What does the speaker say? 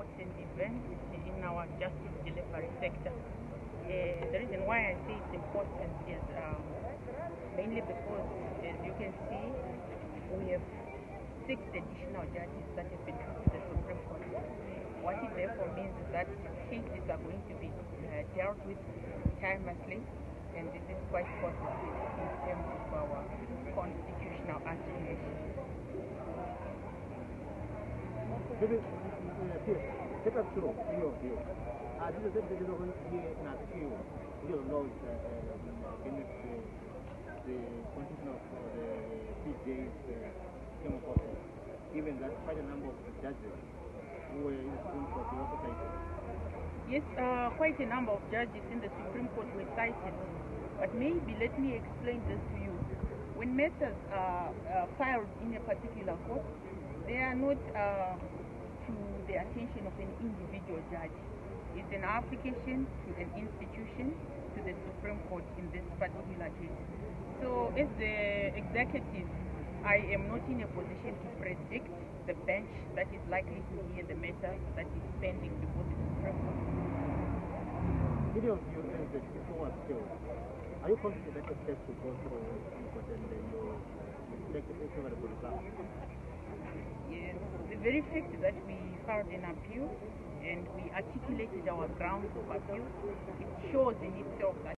important event in our justice delivery sector. The reason why I say it's important is mainly because, as you can see, we have 6 additional judges that have been put to the Supreme Court. What it therefore means is that cases are going to be dealt with timelessly, and this is quite positive in terms of our constitutional articulation. Take us through in your view. This is the laws against the constitution of the PJ's term of office, given that quite a number of judges who were in the Supreme Court were also cited. Yes, quite a number of judges in the Supreme Court were cited, but maybe let me explain this to you. When matters are filed in a particular court, they are not to the attention of an individual judge. It's an application to an institution, to the Supreme Court in this particular case. So as the executive, I am not in a position to predict the bench that is likely to hear the matter that is pending before the Supreme Court. In your view, as the before appeal, are you confident that the case will go through the court and you expect a favorable result? Yes, the very fact that we filed an appeal and we articulated our grounds of appeal, it shows in itself that